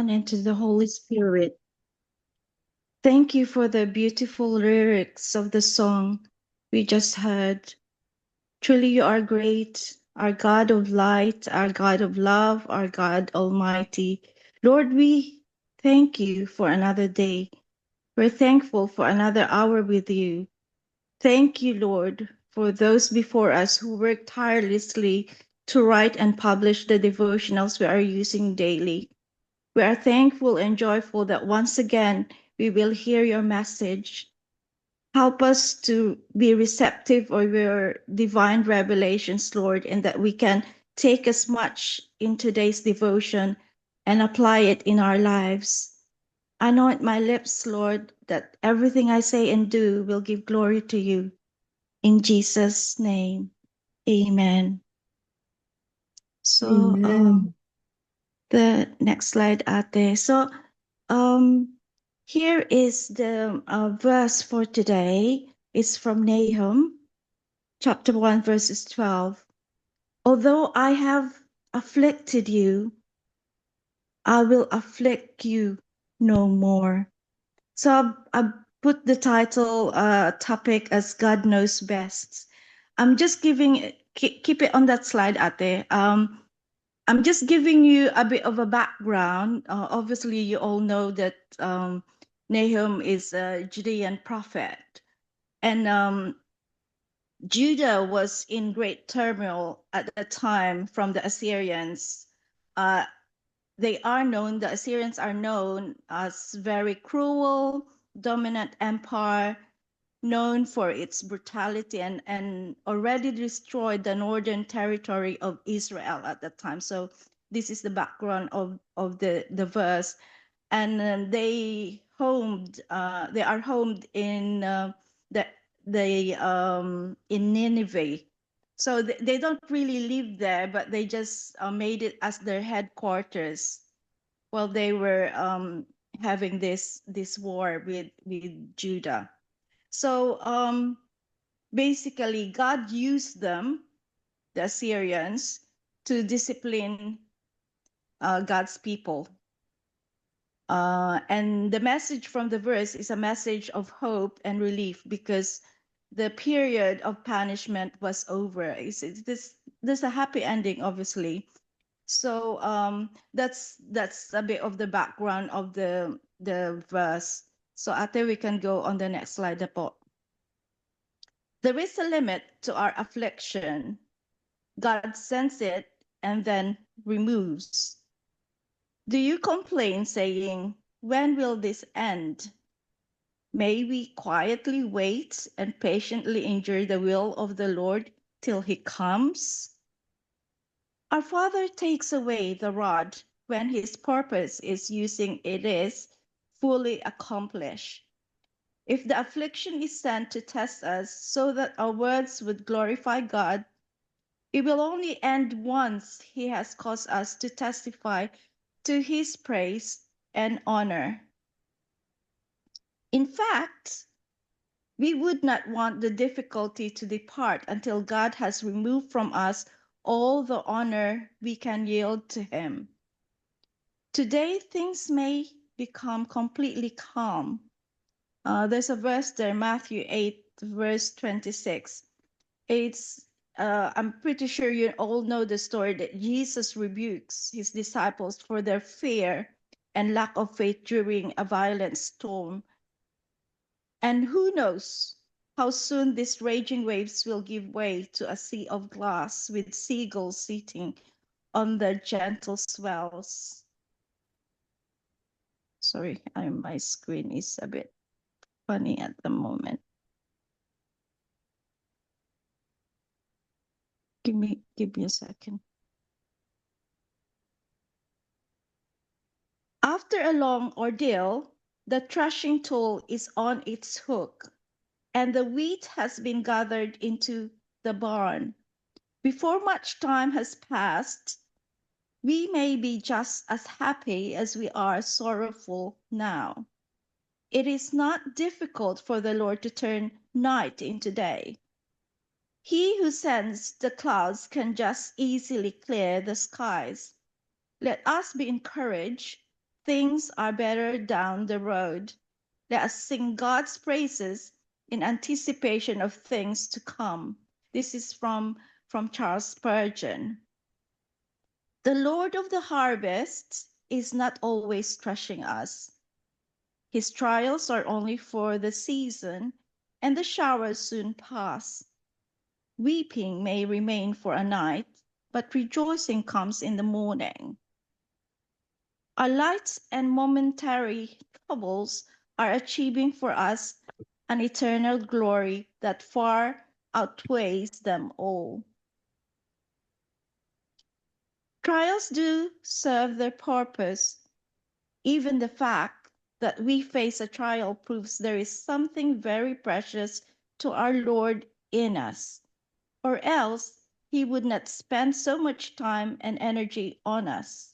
Son, and to the Holy Spirit. Thank you for the beautiful lyrics of the song we just heard. Truly, you are great, our God of light, our God of love, our God Almighty. Lord, we thank you for another day. We're thankful for another hour with you. Thank you, Lord, for those before us who worked tirelessly to write and publish the devotionals we are using daily. We are thankful and joyful that once again we will hear your message. Help us to be receptive of your divine revelations, Lord, and that we can take as much in today's devotion and apply it in our lives. Anoint my lips, Lord, that everything I say and do will give glory to you. In Jesus' name, amen. So, Amen. the next slide, Ate. So, here is the verse for today. It's from Nahum, chapter 1, verses 12. Although I have afflicted you, I will afflict you no more. So I put the title topic as God Knows Best. I'm just giving, keep it on that slide, Ate. I'm just giving you a bit of a background. Obviously, you all know that Nahum is a Judean prophet. And Judah was in great turmoil at the time from the Assyrians. Uh, the Assyrians are known as very cruel, dominant empire, known for its brutality and already destroyed the northern territory of Israel at that time. So this is the background of the verse. And they are homed in the in Nineveh. So they don't really live there, but they just made it as their headquarters while they were having this war with Judah. So basically, God used them, the Assyrians, to discipline God's people. And the message from the verse is a message of hope and relief because the period of punishment was over. There's a happy ending, obviously. So that's a bit of the background of the verse. So Ate, we can go on the next slide po. There is a limit to our affliction. God sends it and then removes. Do you complain saying, when will this end? May we quietly wait and patiently endure the will of the Lord till he comes? Our Father takes away the rod when his purpose is using it is fully accomplished. If the affliction is sent to test us so that our words would glorify God, it will only end once he has caused us to testify to his praise and honor. In fact, we would not want the difficulty to depart until God has removed from us all the honor we can yield to him. Today, things may become completely calm. There's a verse there, Matthew 8, verse 26. I'm pretty sure you all know the story that Jesus rebukes his disciples for their fear and lack of faith during a violent storm. And who knows how soon these raging waves will give way to a sea of glass with seagulls sitting on the gentle swells. Sorry, my screen is a bit funny at the moment. Give me a second. After a long ordeal, the threshing tool is on its hook, and the wheat has been gathered into the barn. Before much time has passed, we may be just as happy as we are sorrowful now. It is not difficult for the Lord to turn night into day. He who sends the clouds can just easily clear the skies. Let us be encouraged, things are better down the road. Let us sing God's praises in anticipation of things to come. This is from Charles Spurgeon. The Lord of the harvest is not always crushing us. His trials are only for the season, and the showers soon pass. Weeping may remain for a night, but rejoicing comes in the morning. Our light and momentary troubles are achieving for us an eternal glory that far outweighs them all. Trials do serve their purpose. Even the fact that we face a trial proves there is something very precious to our Lord in us, or else he would not spend so much time and energy on us.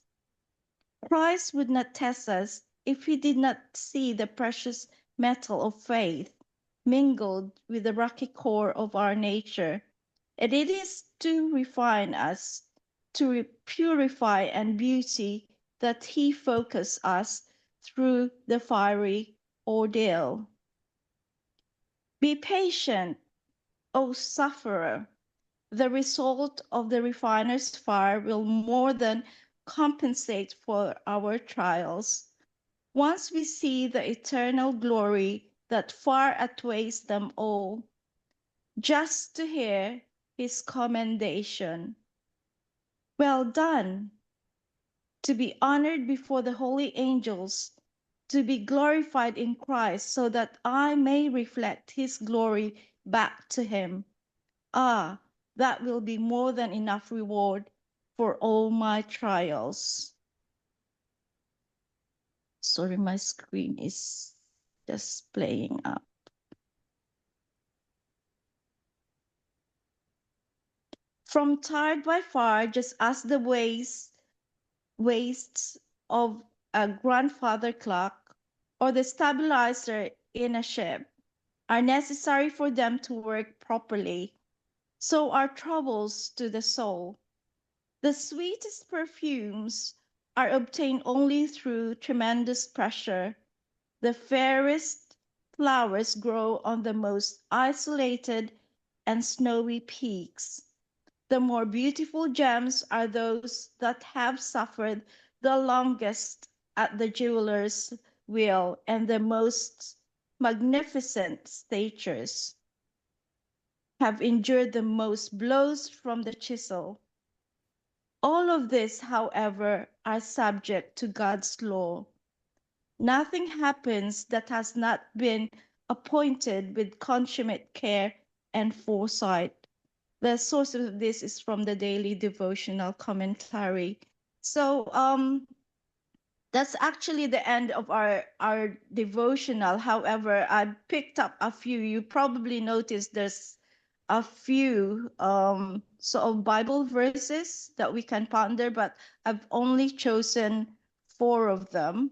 Christ would not test us if he did not see the precious metal of faith mingled with the rocky core of our nature. And it is to refine us, to purify and beauty that he focuses us through the fiery ordeal. Be patient, O sufferer. The result of the refiner's fire will more than compensate for our trials. Once we see the eternal glory that far outweighs them all, just to hear his commendation. Well done, to be honored before the holy angels, to be glorified in Christ, so that I may reflect his glory back to him. Ah, that will be more than enough reward for all my trials. Sorry, my screen is just playing up. From tired by far, just as the wastes of a grandfather clock or the stabilizer in a ship are necessary for them to work properly, so are troubles to the soul. The sweetest perfumes are obtained only through tremendous pressure. The fairest flowers grow on the most isolated and snowy peaks. The more beautiful gems are those that have suffered the longest at the jeweler's wheel, and the most magnificent statues have endured the most blows from the chisel. All of this, however, are subject to God's law. Nothing happens that has not been appointed with consummate care and foresight. The source of this is from the Daily Devotional Commentary. So that's actually the end of our devotional. However, I picked up a few. You probably noticed there's a few sort of Bible verses that we can ponder, but I've only chosen 4 of them.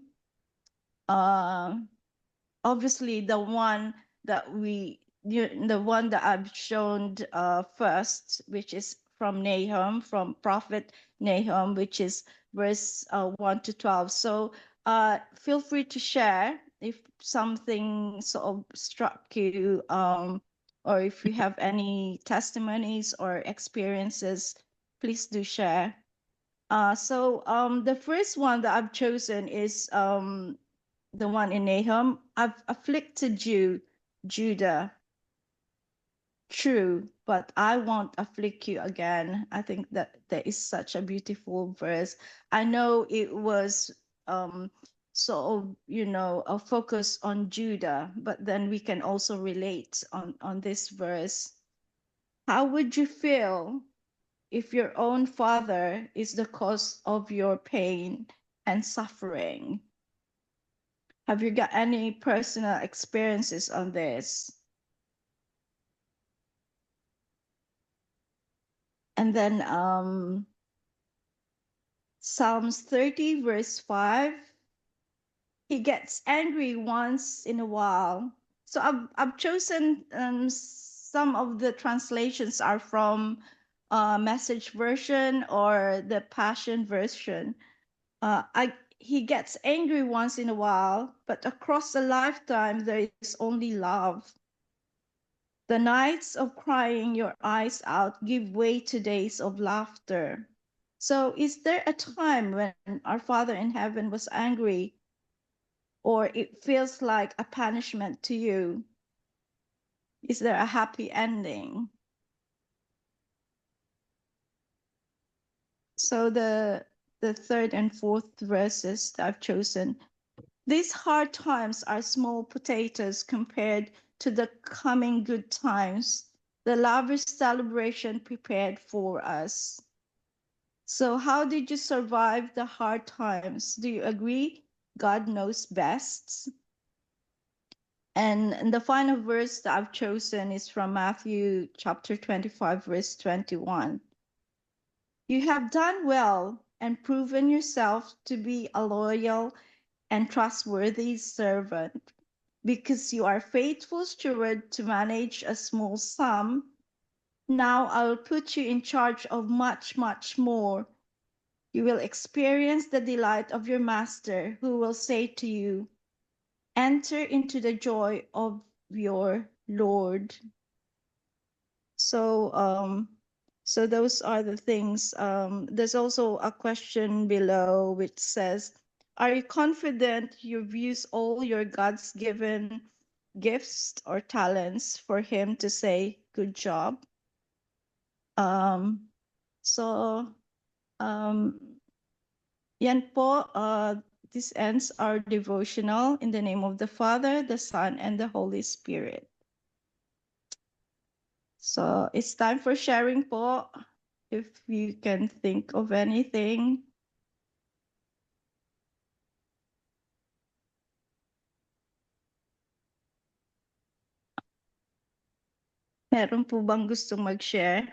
Obviously, the one that I've shown first, which is from Nahum, from Prophet Nahum, which is verse 1 to 12. So feel free to share if something sort of struck you, or if you have any testimonies or experiences, please do share. So the first one that I've chosen is the one in Nahum. I've afflicted you, Judah. True, but I won't afflict you again. I think that there is such a beautiful verse. I know it was sort of, a focus on Judah, but then we can also relate on this verse. How would you feel if your own father is the cause of your pain and suffering? Have you got any personal experiences on this? And then Psalms 30, verse 5, he gets angry once in a while. So I've chosen some of the translations are from Message version or the Passion version. he gets angry once in a while, but across a lifetime, there is only love. The nights of crying your eyes out give way to days of laughter. So, is there a time when our Father in heaven was angry, or it feels like a punishment to you? Is there a happy ending? So, the third and fourth verses that I've chosen. These hard times are small potatoes compared to the coming good times, the lavish celebration prepared for us. So, how did you survive the hard times? Do you agree? God knows best. And the final verse that I've chosen is from Matthew chapter 25, verse 21. You have done well and proven yourself to be a loyal and trustworthy servant. Because you are faithful steward to manage a small sum, now I will put you in charge of much, much more. You will experience the delight of your master, who will say to you, enter into the joy of your Lord. So, so those are the things. There's also a question below which says, are you confident you've used all your God's given gifts or talents for him to say, good job? So, yan po, this ends our devotional in the name of the Father, the Son, and the Holy Spirit. So it's time for sharing po. If you can think of anything. Meron po bang gustong mag-share?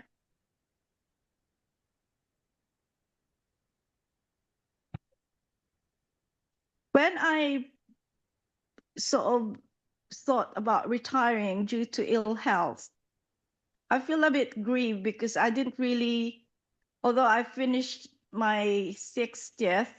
When I sort of thought about retiring due to ill health, I feel a bit grieved because I didn't really, although I finished my 60th,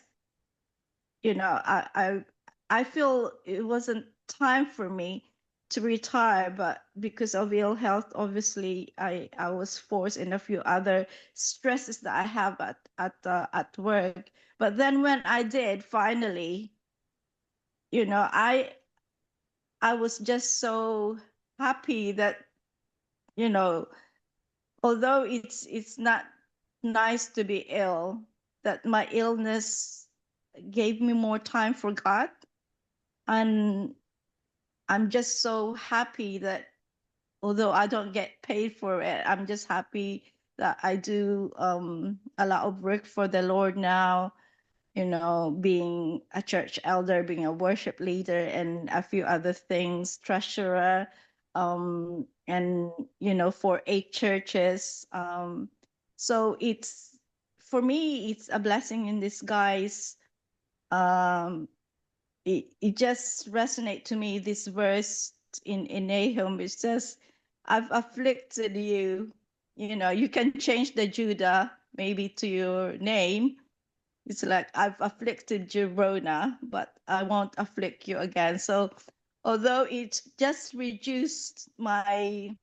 you know, I feel it wasn't time for me to retire, but because of ill health, obviously I was forced in a few other stresses that I have at work. But then when I did finally, you know, I was just so happy that, you know, although it's not nice to be ill, that my illness gave me more time for God. And I'm just so happy that although I don't get paid for it, I'm just happy that I do a lot of work for the Lord now, you know, being a church elder, being a worship leader, and a few other things, treasurer, and, you know, for 8 churches. So it's, for me, it's a blessing in disguise. It just resonate to me, this verse in Nahum, it says, I've afflicted you. You know, you can change the Judah maybe to your name. It's like, I've afflicted you, Rona, but I won't afflict you again. So although it just reduced my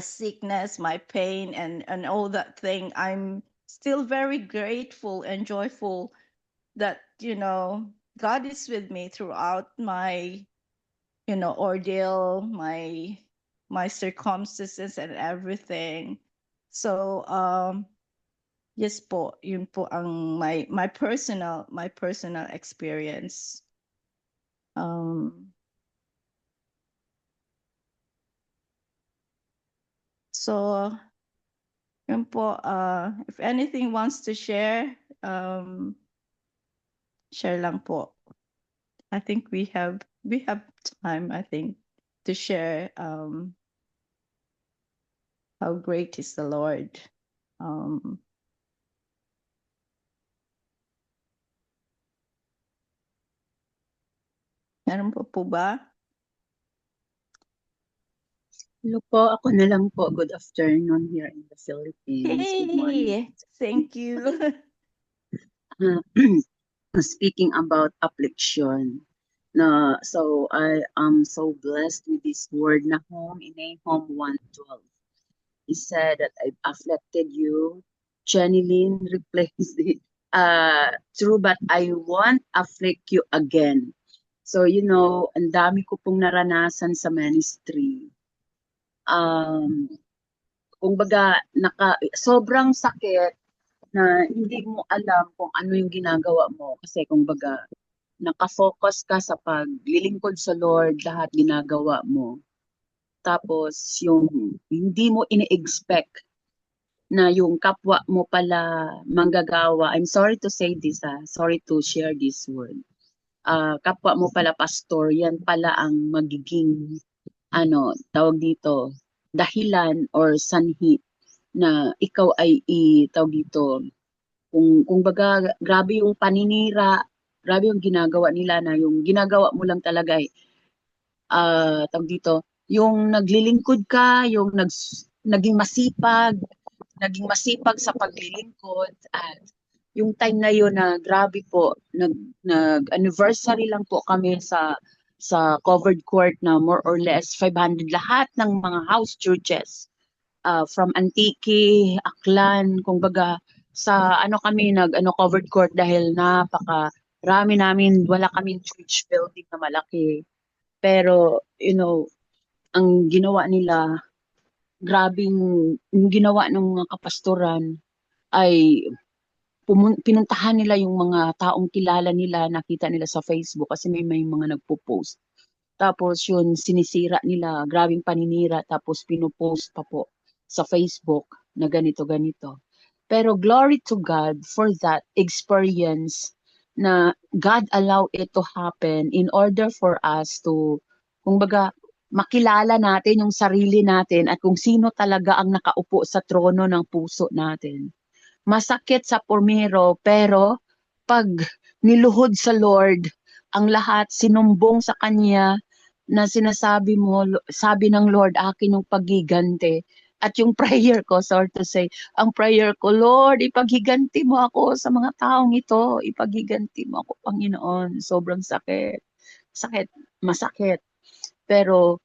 sickness, my pain, and all that thing, I'm still very grateful and joyful that, you know, God is with me throughout my, you know, ordeal, my circumstances and everything. So yes po, yun po ang my personal experience. So yun po, if anything wants to share, share lang po. I think we have time, I think, to share how great is the Lord. Meron po ba? Hello po, ako na lang po. Good afternoon here in the Philippines. Good morning. Hey, thank you. speaking about affliction. So I am so blessed with this word na home in Nahum 1:12. He said that I've afflicted you. Jenny Lynn replaced it. True, but I won't afflict you again. So, ang dami ko pong naranasan sa ministry. Kumbaga, sobrang sakit na hindi mo alam kung ano yung ginagawa mo. Kasi kumbaga, nakafocus ka sa paglilingkod sa Lord, lahat ginagawa mo. Tapos, yung hindi mo ini-expect na yung kapwa mo pala manggagawa. I'm sorry to say this, sorry to share this word. Kapwa mo pala pastor, yan pala ang magiging, tawag dito, dahilan or sanhi na ikaw ay tawag dito, kung baga, grabe yung paninira, grabe yung ginagawa nila na yung ginagawa mo lang talaga ay, tawag dito, yung naglilingkod ka, yung naging masipag sa paglilingkod at yung time na yun na grabe po, nag-anniversary lang po kami sa covered court na more or less 500 lahat ng mga house churches from Antique, Aklan, kumbaga sa kami covered court dahil rami namin, wala kaming church building na malaki. Pero ang ginawa nila, grabing yung ginawa ng mga kapastoran ay pinuntahan nila yung mga taong kilala nila, nakita nila sa Facebook kasi may mga nagpo-post. Tapos yun, sinisira nila, grabing paninira, tapos pinopost pa po sa Facebook na ganito-ganito. Pero glory to God for that experience na God allow it to happen in order for us to, kumbaga, makilala natin yung sarili natin at kung sino talaga ang nakaupo sa trono ng puso natin. Masakit sa pormero, pero pag niluhod sa Lord, ang lahat sinumbong sa Kanya na sinasabi mo, sabi ng Lord, akin yung paghiganti. At yung prayer ko, sorry to say, ang prayer ko, Lord, ipaghiganti mo ako sa mga taong ito. Ipaghiganti mo ako, Panginoon. Sobrang sakit. Sakit, masakit. Pero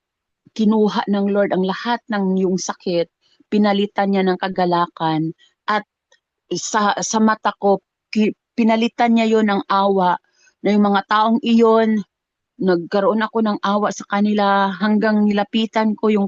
kinuha ng Lord ang lahat ng yung sakit, pinalitan niya ng kagalakan, at sa mata ko, pinalitan niya yon ng awa, na yung mga taong iyon, nagkaroon ako ng awa sa kanila hanggang nilapitan ko yung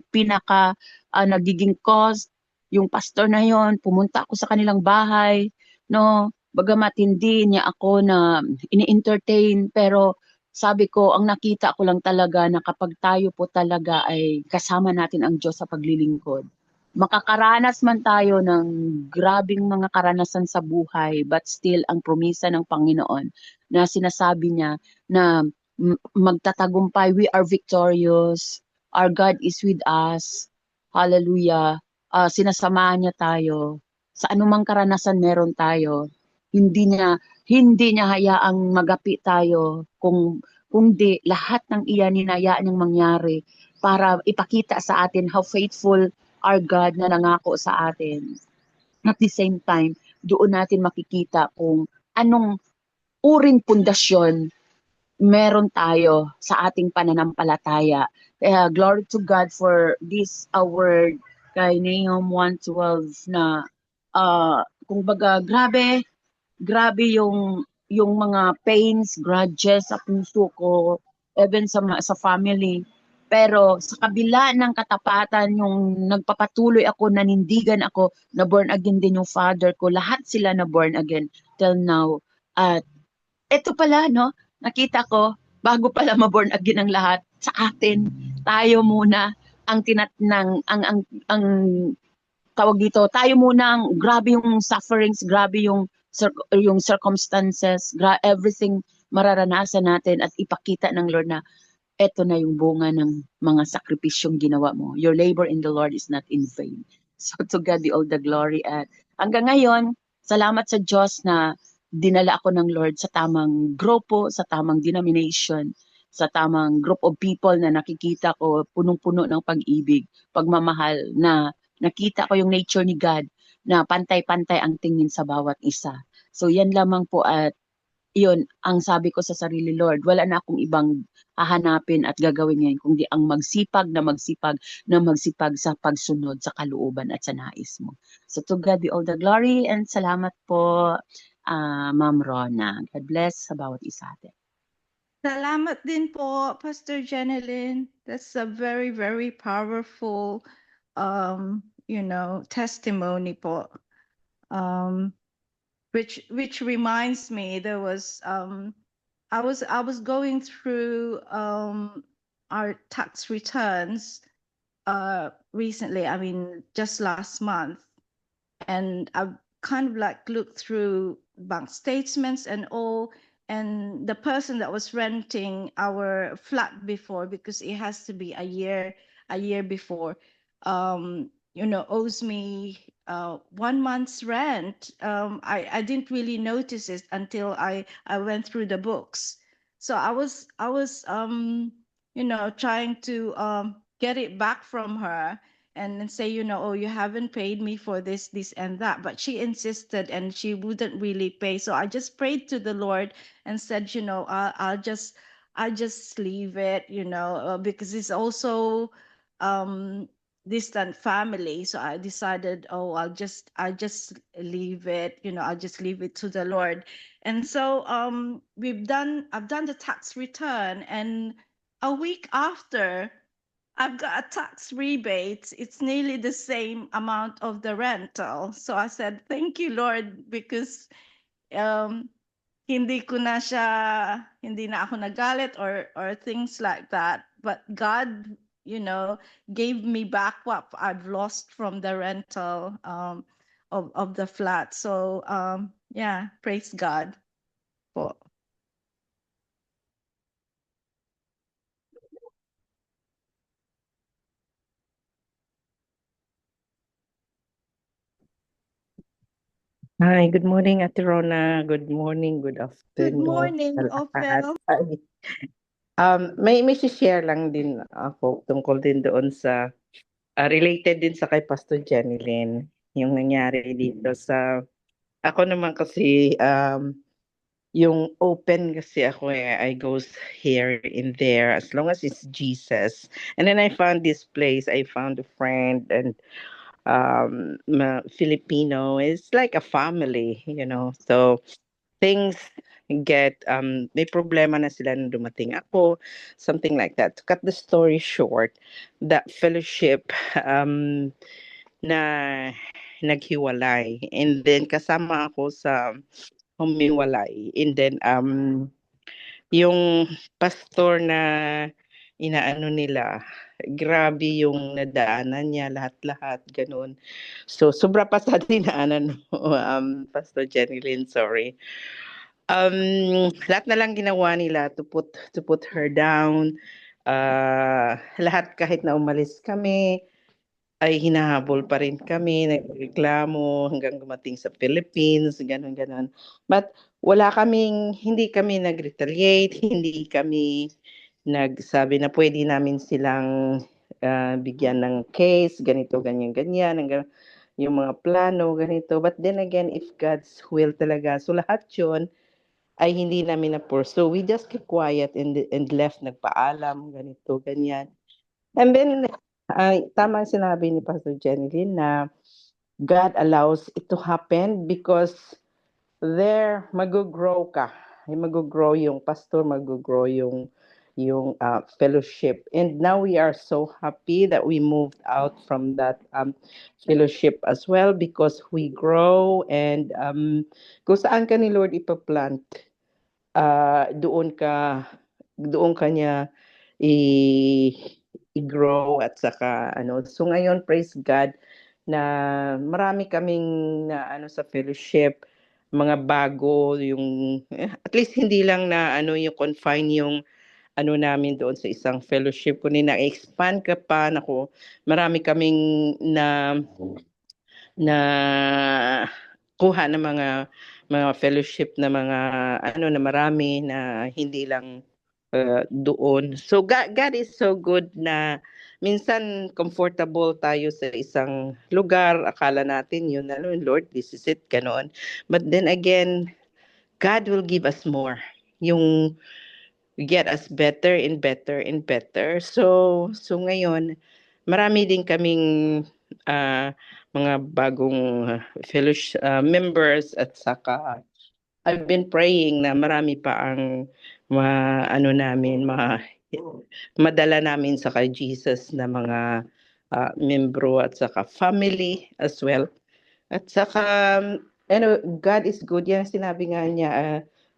nagiging cause, yung pastor na yon, pumunta ako sa kanilang bahay, no, bagamat hindi niya ako na ini-entertain, pero sabi ko, ang nakita ko lang talaga na kapag tayo po talaga ay kasama natin ang Diyos sa paglilingkod, makakaranas man tayo ng grabing mga karanasan sa buhay, but still ang promisa ng Panginoon na sinasabi niya na magtatagumpay, we are victorious, our God is with us, hallelujah, sinasamahan niya tayo, sa anumang karanasan meron tayo, hindi niya hayaang magapi tayo, kung di lahat ng iyan hinayaan niyang mangyari para ipakita sa atin how faithful our God na nangako sa atin. At the same time, doon natin makikita kung anong uring pundasyon meron tayo sa ating pananampalataya. Kaya glory to God for this word kay Nahum 1:12 na kumbaga grabe yung mga pains, grudges sa puso ko, even sa family. Pero sa kabila ng katapatan, yung nagpapatuloy ako, nanindigan ako, na born again din yung father ko, lahat sila na born again till now. At eto pala, no, nakita ko, bago pala ma-born again ang lahat, sa atin, tayo muna ang ang tawag dito, tayo muna ang grabe yung sufferings, grabe yung circumstances, everything mararanasan natin at ipakita ng Lord na eto na yung bunga ng mga sakripisyong ginawa mo. Your labor in the Lord is not in vain. So to God be all the glory. At hanggang ngayon, salamat sa Diyos na dinala ako ng Lord sa tamang grupo, sa tamang denomination, sa tamang group of people na nakikita ko punong-puno ng pag-ibig, pagmamahal, na nakita ko yung nature ni God na pantay-pantay ang tingin sa bawat isa. So yan lamang po, at yun, ang sabi ko sa sarili, Lord, wala na akong ibang hahanapin at gagawin ngayon, kundi ang magsipag sa pagsunod sa kalooban at sa nais mo. So to God be all the glory and salamat po, Ma'am Rona. God bless sa bawat isa atin. Salamat din po, Pastor Jeneline. That's a very, very powerful, testimony po. Which reminds me, there was I was going through our tax returns recently. I mean, just last month, and I've kind of like looked through bank statements and all. And the person that was renting our flat before, because it has to be a year before, owes me 1 month's rent. I didn't really notice it until I went through the books. So I was trying to get it back from her and then say, oh, you haven't paid me for this, and that. But she insisted and she wouldn't really pay. So I just prayed to the Lord and said, I'll just leave it, because it's also distant family. So I decided, oh, I'll just leave it, I'll just leave it to the Lord. And so I've done the tax return, and a week after, I've got a tax rebate. It's nearly the same amount of the rental. So I said, thank you, Lord, because hindi na ako nagalit or things like that. But God, gave me back what I've lost from the rental of the flat. So yeah, praise God po. Hi, good morning, Ate Rona. Good morning, good Good afternoon morning, sa lahat. Ophel. Ay, may share lang din ako tungkol din doon sa related din sa kay Pastor Jeneline, yung nangyari dito sa ako naman kasi yung open kasi ako I goes here and there as long as it's Jesus. And then I found this place, I found a friend and Filipino is like a family, so things get may problema na sila nung dumating ako, something like that. To cut the story short, that fellowship na naghiwalay, and then kasama ako sa humiwalay, and then yung pastor na inaano nila, grabe yung nadaanan niya, lahat-lahat ganun. So sobra pa sa dinaanan mo, Pastor Jeneline, sorry. Lahat na lang ginawa nila to put her down. Lahat kahit na umalis kami, ay hinahabol pa rin kami, nagreklamo hanggang dumating sa Philippines, gano'n. But hindi kami nag-retaliate, hindi kami nagsabi na pwede namin silang bigyan ng case, ganito, ganyan, hanggang yung mga plano, ganito. But then again, if God's will talaga, so lahat yun ay hindi namin na-pursue. We just keep quiet and left, nagpaalam, ganito, ganyan. And then, tama ang sinabi ni Pastor Jeneline na God allows it to happen because there mag-grow ka. Mag-grow yung pastor, mag-grow yung fellowship. And now we are so happy that we moved out from that fellowship as well because we grow and kung saan ka ni Lord ipaplant, doon ka niya i-grow at saka ano. So ngayon, praise God na marami kaming na ano sa fellowship, mga bago yung at least hindi lang na ano yung confine yung ano namin doon sa isang fellowship kundi na-expand ka pa nako marami kaming na kuha ng mga fellowship na mga ano na marami na hindi lang doon. So God is so good na minsan comfortable tayo sa isang lugar, akala natin yun na Lord, this is it, ganoon. But then again, God will give us more. Yung get us better and better and better. So ngayon, marami din kaming mga bagong fellowship members at saka I've been praying na marami pa ang madala namin sa kay Jesus na mga membro at saka family as well. At saka, God is good. Yan sinabi nga niya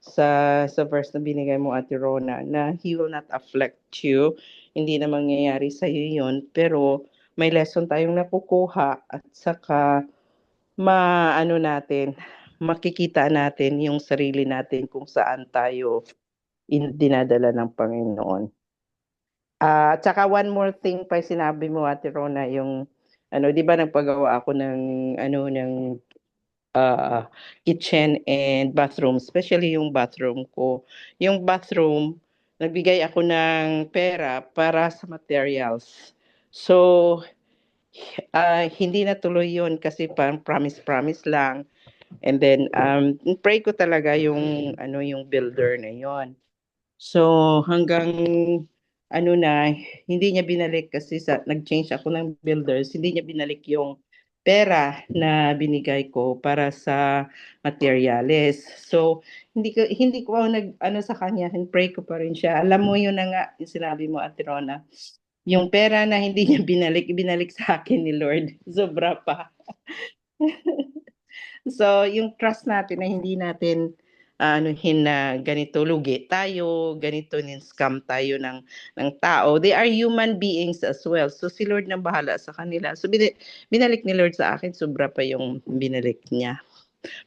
sa verse na binigay mo, Ate Rona, na He will not afflict you. Hindi na mangyayari sa iyo yun. Pero may lesson tayong nakukuha at saka makikita natin yung sarili natin kung saan tayo dinadala ng Panginoon. At saka one more thing pa sinabi mo, Ate Rona, yung di ba nagpagawa ako ng kitchen and bathroom, especially yung bathroom ko. Yung bathroom, nagbigay ako ng pera para sa materials. So, hindi natuloy yun kasi parang promise lang. And then, pray ko talaga yung builder na yon. So, hanggang hindi niya binalik kasi nag-change ako ng builders, hindi niya binalik yung pera na binigay ko para sa materials. So, hindi ko sa kanya, pray ko pa rin siya. Alam mo yun na nga, yung sinabi mo, Ate Rona, yung pera na hindi niya binalik sa akin ni Lord. Sobra pa. So, yung trust natin na hindi natin na ganito lugi tayo, ganito scam tayo ng tao. They are human beings as well. So, si Lord na bahala sa kanila. So, binalik ni Lord sa akin, sobra pa yung binalik niya.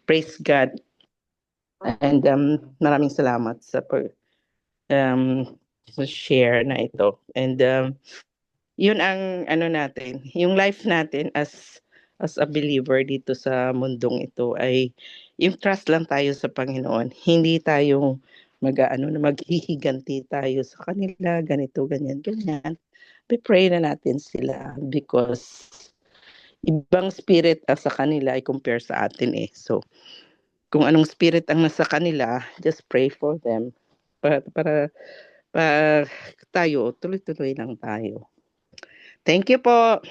Praise God. And maraming salamat sa share na ito. And yun ang natin, yung life natin as a believer dito sa mundong ito ay yung trust lang tayo sa Panginoon. Hindi tayong maghihiganti tayo sa kanila, ganito, ganyan. Pray na natin sila because ibang spirit sa kanila ay compare sa atin eh. So, kung anong spirit ang nasa kanila, just pray for them. Para tayo, tuloy-tuloy lang tayo. Thank you po.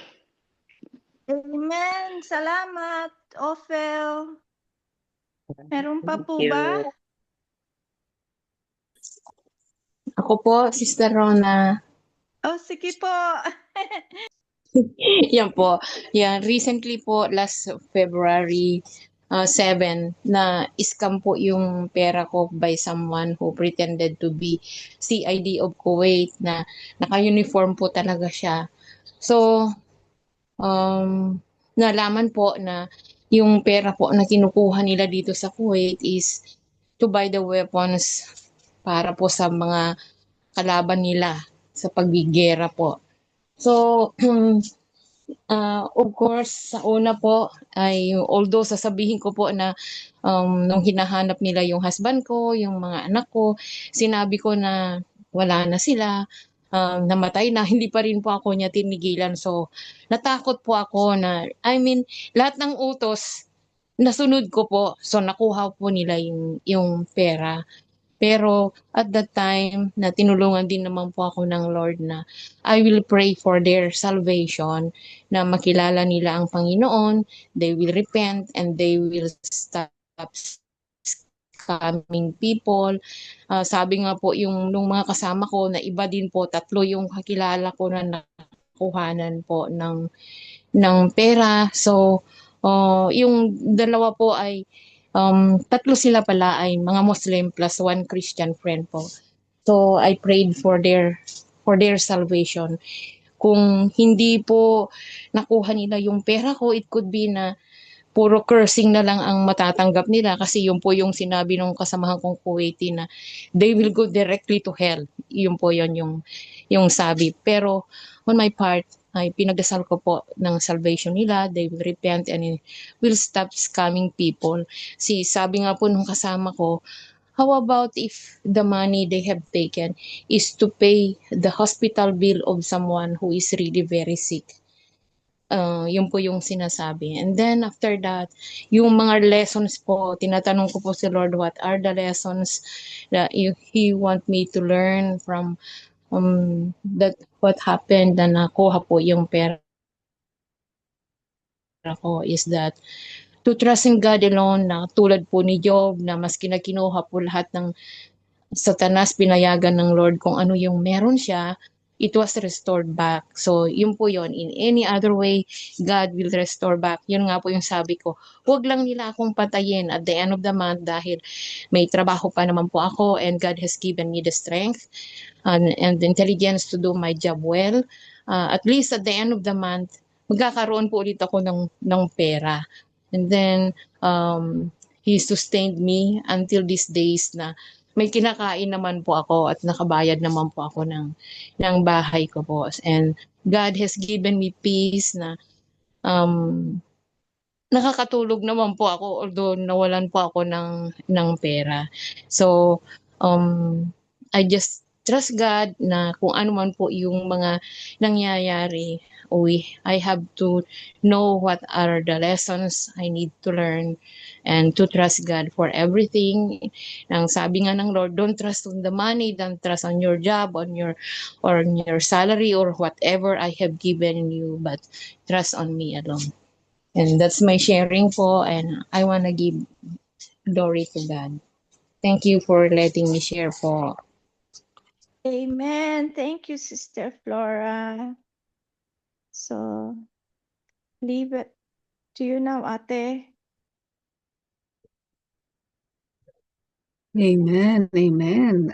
Amen. Salamat, Ophel. Meron pa po Thank you. ba? Ako po, Sister Rona. Oh, sige po. Yan po. Yan, recently po, last February 7, na scam po yung pera ko by someone who pretended to be CID of Kuwait na naka-uniform po talaga siya. So, nalaman po na yung pera po na kinukuha nila dito sa Kuwait is to buy the weapons para po sa mga kalaban nila sa pagbigera po. So, of course, sa una po ay although sasabihin ko po na nung hinahanap nila yung husband ko, yung mga anak ko, sinabi ko na wala na sila, namatay na, hindi pa rin po ako niya tinigilan. So, natakot po ako na, lahat ng utos, nasunod ko po. So, nakuha po nila yung pera. Pero at that time, na tinulungan din naman po ako ng Lord na I will pray for their salvation, na makilala nila ang Panginoon, they will repent, and they will stop scamming people. Sabi nga po nung mga kasama ko na iba din po, 3 yung kakilala ko na nakuhanan po ng pera. So, yung 2 po ay 3 sila pala ay mga Muslim plus 1 Christian friend po. So I prayed for their salvation. Kung hindi po nakuha nila yung pera ko, it could be na puro cursing na lang ang matatanggap nila, kasi yun po yung sinabi ng kasamahan kong Kuwaiti na they will go directly to hell. Yun po yun yung sabi. Pero on my part, ay pinagdasal ko po ng salvation nila, they will repent and will stop scamming people. Sabi nga po nung kasama ko, how about if the money they have taken is to pay the hospital bill of someone who is really very sick? Yun po yung sinasabi. And then after that, yung mga lessons po, tinatanong ko po si Lord, what are the lessons that He want me to learn from that what happened na nakuha po yung pera ko is that to trust in God alone, na tulad po ni Job na maski na kinuha po lahat ng Satanas, pinayagan ng Lord kung ano yung meron siya, it was restored back. So, yun po yun. In any other way, God will restore back. Yun nga po yung sabi ko. Huwag lang nila akong patayin at the end of the month dahil may trabaho pa naman po ako and God has given me the strength and the intelligence to do my job well. At least at the end of the month, magkakaroon po ulit ako ng pera. And then, He sustained me until these days na may kinakain naman po ako at nakabayad naman po ako ng bahay ko po. And God has given me peace na nakakatulog naman po ako although nawalan po ako ng pera. So, I just trust God na kung ano man po yung mga nangyayari, I have to know what are the lessons I need to learn and to trust God for everything. Ang sabi nga ng Lord, don't trust on the money, don't trust on your job, on your salary or whatever I have given you, but trust on me alone. And that's my sharing po, and I want to give glory to God. Thank you for letting me share po. Amen. Thank you, Sister Flora. So, leave it to you now, Ate. Amen. Amen.